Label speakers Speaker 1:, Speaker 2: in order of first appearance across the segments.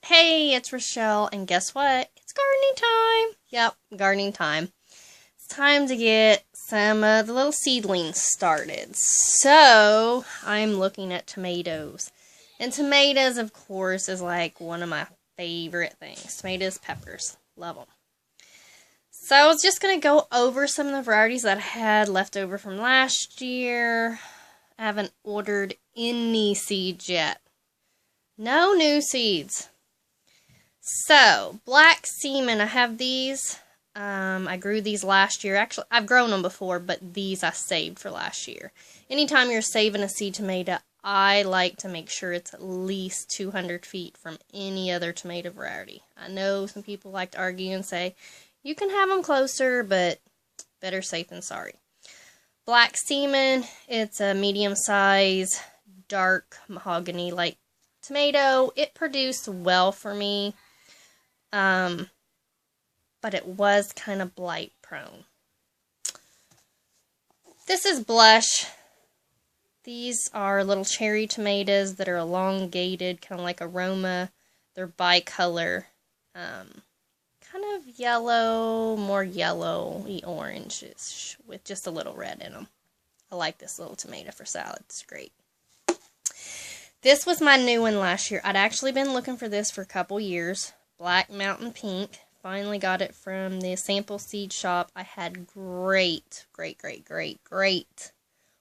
Speaker 1: Hey, it's Rochelle, and guess what? It's gardening time. Yep, gardening time. It's time to get some of the little seedlings started. So, I'm looking at tomatoes. And tomatoes, of course, is like one of my favorite things. Tomatoes, peppers. Love them. So, I was just going to go over some of the varieties that I had left over from last year. I haven't ordered any seeds yet. No new seeds. So, black seaman, I have these. I grew these last year. Actually, I've grown them before, but these I saved for last year. Anytime you're saving a seed tomato, I like to make sure it's at least 200 feet from any other tomato variety. I know some people like to argue and say, you can have them closer, but better safe than sorry. Black seaman, it's a medium size, dark mahogany-like tomato. It produced well for me. But it was kind of blight prone. This is blush. These are little cherry tomatoes that are elongated, kind of like aroma. They're bicolor. Kind of yellow, more yellowy oranges with just a little red in them. I like this little tomato for salad. It's great. This was my new one last year. I'd actually been looking for this for a couple years. Black Mountain Pink. Finally got it from the sample seed shop. I had great,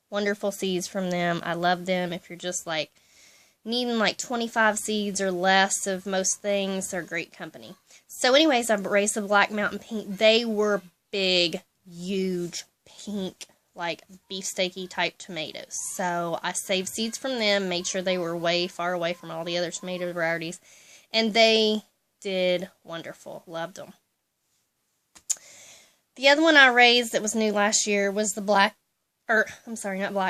Speaker 1: wonderful seeds from them. I love them. If you're just like needing like 25 seeds or less of most things, they're great company. So anyways, I raised the Black Mountain Pink. They were big, huge, pink, like beefsteaky type tomatoes. So I saved seeds from them, made sure they were way far away from all the other tomato varieties, and they did wonderful. Loved them. The other one I raised that was new last year was the White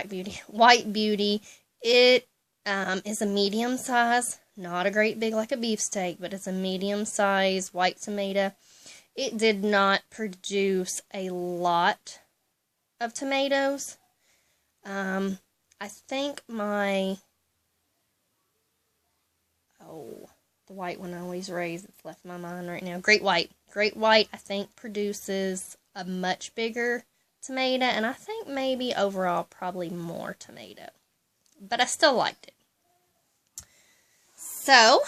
Speaker 1: Beauty. It is a medium size, not a great big like a beefsteak, but it's a medium size white tomato. It did not produce a lot of tomatoes. I think the white one I always raise, it's left my mind right now. Great White, I think, produces a much bigger tomato, and I think maybe overall probably more tomato. But I still liked it. So,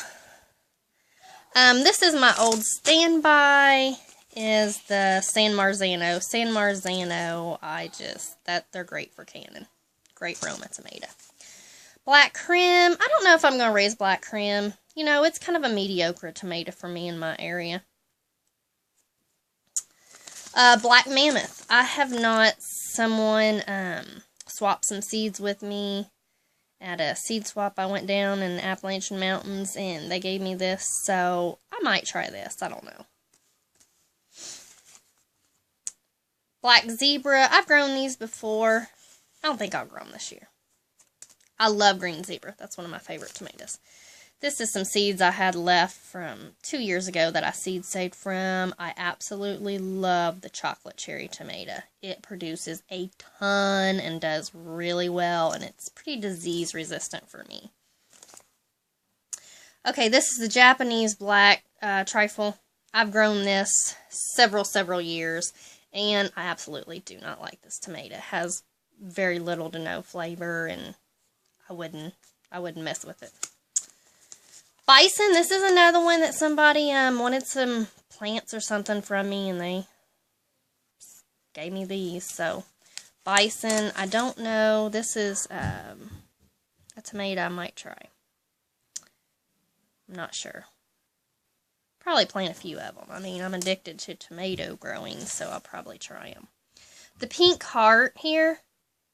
Speaker 1: this is my old standby, is the San Marzano. San Marzano, they're great for canning. Great Roma tomato. Black Creme, I don't know if I'm going to raise Black Creme. You know, it's kind of a mediocre tomato for me in my area. Black Mammoth. I have not. Someone swapped some seeds with me at a seed swap. I went down in the Appalachian Mountains, and they gave me this, so I might try this. I don't know. Black Zebra. I've grown these before. I don't think I'll grow them this year. I love green zebra. That's one of my favorite tomatoes. This is some seeds I had left from 2 years ago that I seed saved from. I absolutely love the chocolate cherry tomato. It produces a ton and does really well, and it's pretty disease resistant for me. Okay, this is the Japanese black trifle. I've grown this several years, and I absolutely do not like this tomato. It has very little to no flavor, and I wouldn't mess with it. Bison, this is another one that somebody wanted some plants or something from me, and they gave me these. So, Bison, I don't know. This is a tomato I might try. I'm not sure. Probably plant a few of them. I mean, I'm addicted to tomato growing, so I'll probably try them. The Pink Heart here,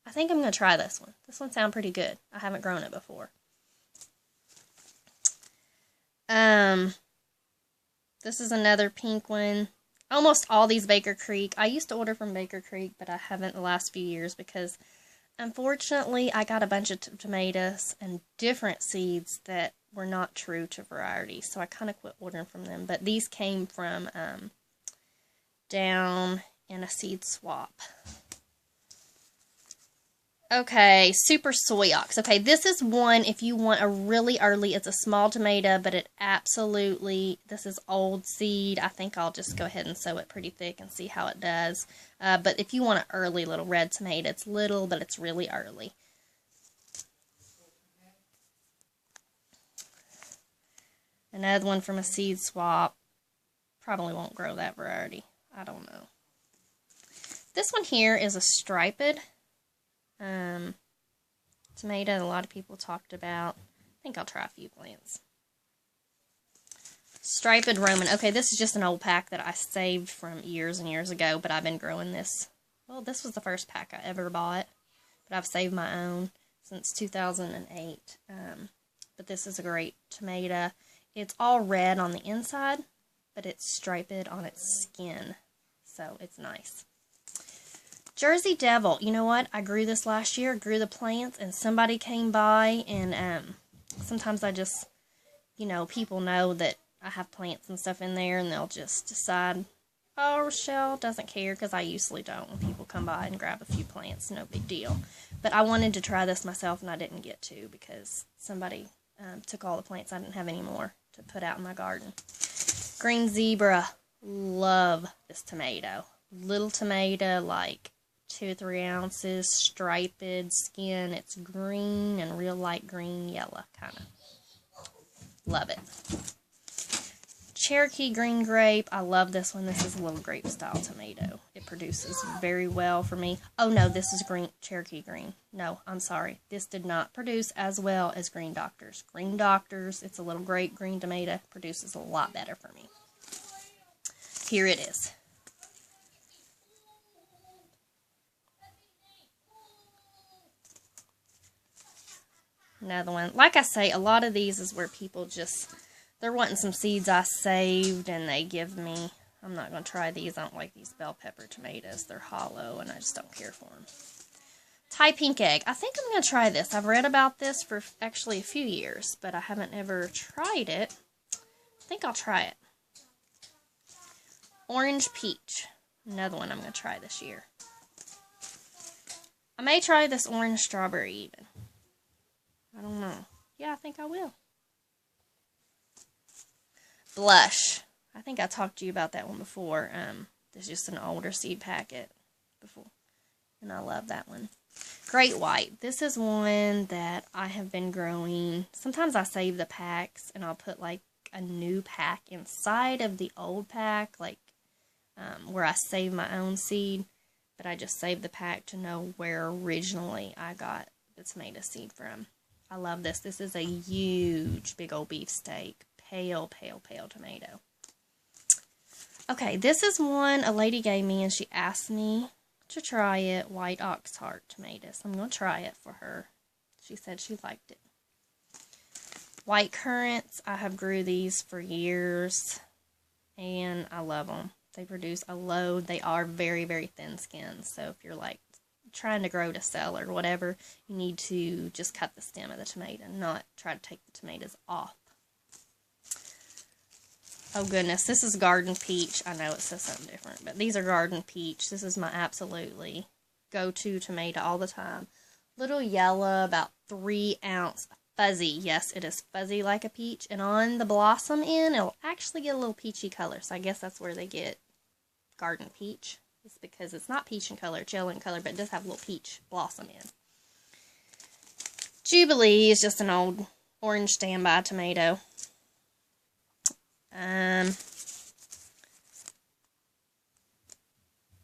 Speaker 1: I think I'm going to try this one. This one sounds pretty good. I haven't grown it before. This is another pink one. Almost all these Baker Creek. I used to order from Baker Creek, but I haven't the last few years because, unfortunately, I got a bunch of tomatoes and different seeds that were not true to variety, so I kind of quit ordering from them. But these came from down in a seed swap. Okay, Super Soy Ox. Okay, this is one if you want a really early, it's a small tomato, but it absolutely, this is old seed. I think I'll just go ahead and sow it pretty thick and see how it does. But if you want an early little red tomato, it's little, but it's really early. Another one from a seed swap. Probably won't grow that variety. I don't know. This one here is a striped tomato that a lot of people talked about. I think I'll try a few plants. Striped Roman. Okay, this is just an old pack that I saved from years and years ago, but I've been growing this. Well, this was the first pack I ever bought, but I've saved my own since 2008. But this is a great tomato. It's all red on the inside, but it's striped on its skin, so it's nice. Jersey Devil, you know what? I grew this last year, grew the plants, and somebody came by, and sometimes I just, you know, people know that I have plants and stuff in there, and they'll just decide, oh, Rochelle doesn't care, because I usually don't. When people come by and grab a few plants, no big deal. But I wanted to try this myself, and I didn't get to, because somebody took all the plants. I didn't have any more to put out in my garden. Green Zebra, love this tomato. Little tomato, like 2 or 3 ounces, striped skin. It's green and real light green, yellow, kind of. Love it. Cherokee Green Grape. I love this one. This is a little grape style tomato. It produces very well for me. Oh no, this is Cherokee Green. No, I'm sorry. This did not produce as well as Green Doctors. Green Doctors, it's a little grape green tomato, produces a lot better for me. Here it is. Another one. Like I say, a lot of these is where people just, they're wanting some seeds I saved and they give me. I'm not going to try these. I don't like these bell pepper tomatoes. They're hollow and I just don't care for them. Thai Pink Egg. I think I'm going to try this. I've read about this for actually a few years, but I haven't ever tried it. I think I'll try it. Orange Peach. Another one I'm going to try this year. I may try this orange strawberry even. I don't know. Yeah, I think I will. Blush. I think I talked to you about that one before. There's just an older seed packet before. And I love that one. Great White. This is one that I have been growing. Sometimes I save the packs and I'll put like a new pack inside of the old pack. Like where I save my own seed. But I just save the pack to know where originally I got the tomato seed from. I love this. This is a huge, big old beefsteak. Pale, pale, pale tomato. Okay, this is one a lady gave me, and she asked me to try it. White Oxheart tomatoes. I'm going to try it for her. She said she liked it. White currants. I have grew these for years, and I love them. They produce a load. They are very, very thin skinned, so if you're like trying to grow to sell or whatever, you need to just cut the stem of the tomato, not try to take the tomatoes off. Oh goodness, this is Garden Peach. I know it says something different, but these are Garden Peach. This is my absolutely go-to tomato all the time. Little yellow, about 3 ounce, fuzzy. Yes, it is fuzzy like a peach, and on the blossom end, it'll actually get a little peachy color, so I guess that's where they get Garden Peach. It's because it's not peach in color, it's yellow in color, but it does have a little peach blossom in. Jubilee is just an old orange standby tomato.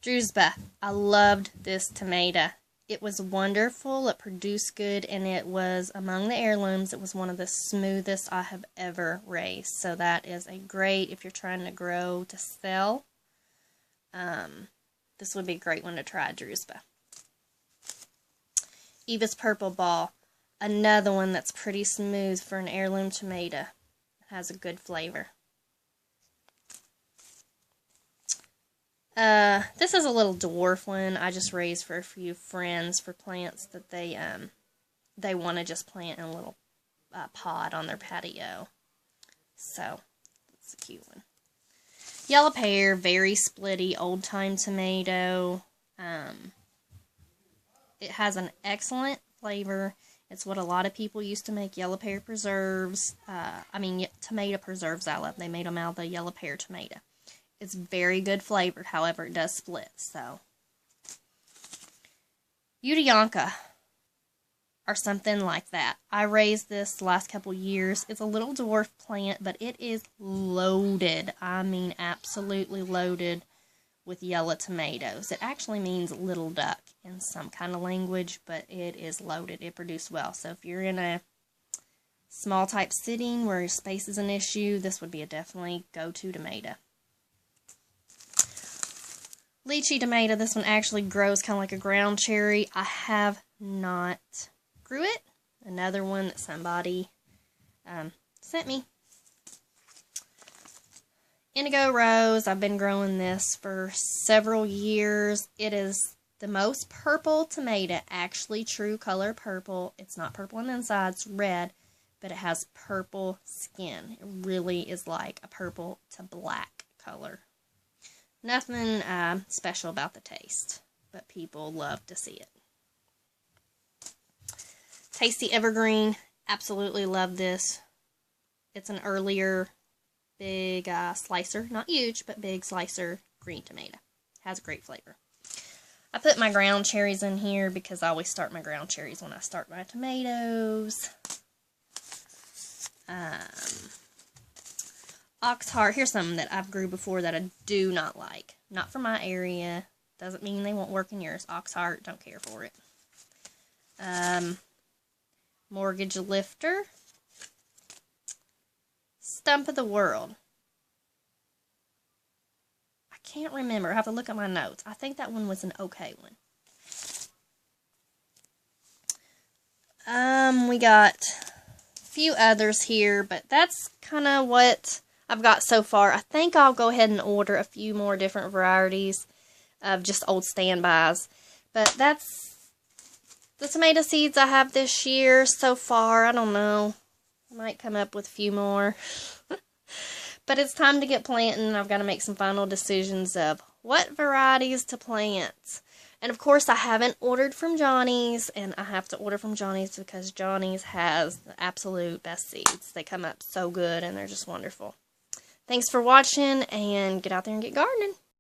Speaker 1: Drusba. I loved this tomato. It was wonderful, it produced good, and it was among the heirlooms. It was one of the smoothest I have ever raised. So that is a great, if you're trying to grow to sell, this would be a great one to try, Drusba. Eva's Purple Ball. Another one that's pretty smooth for an heirloom tomato. It has a good flavor. This is a little dwarf one I just raised for a few friends for plants that they want to just plant in a little pod on their patio. So, that's a cute one. Yellow pear, very splitty, old-time tomato. It has an excellent flavor. It's what a lot of people used to make yellow pear preserves. Tomato preserves out of. They made them out of the yellow pear tomato. It's very good flavored. However, it does split. So, Udianka, or something like that. I raised this the last couple years. It's a little dwarf plant, but it is loaded. I mean, absolutely loaded with yellow tomatoes. It actually means little duck in some kind of language, but it is loaded. It produced well. So if you're in a small type sitting where space is an issue, this would be a definitely go-to tomato. Lychee tomato, this one actually grows kind of like a ground cherry. I have not grew it. Another one that somebody sent me. Indigo Rose, I've been growing this for several years. It is the most purple tomato, actually true color purple. It's not purple on the inside, it's red, but it has purple skin. It really is like a purple to black color. Nothing special about the taste, but people love to see it. Tasty Evergreen, absolutely love this. It's an earlier big slicer, not huge, but big slicer green tomato. Has a great flavor. I put my ground cherries in here because I always start my ground cherries when I start my tomatoes. Oxheart, here's some that I've grew before that I do not like. Not for my area. Doesn't mean they won't work in yours. Oxheart, don't care for it. Mortgage Lifter. Stump of the World. I can't remember. I have to look at my notes. I think that one was an okay one. We got a few others here, but that's kind of what I've got so far. I think I'll go ahead and order a few more different varieties of just old standbys. But that's the tomato seeds I have this year so far. I don't know. I might come up with a few more. But it's time to get planting. I've got to make some final decisions of what varieties to plant. And of course, I haven't ordered from Johnny's, and I have to order from Johnny's because Johnny's has the absolute best seeds. They come up so good, and they're just wonderful. Thanks for watching, and get out there and get gardening.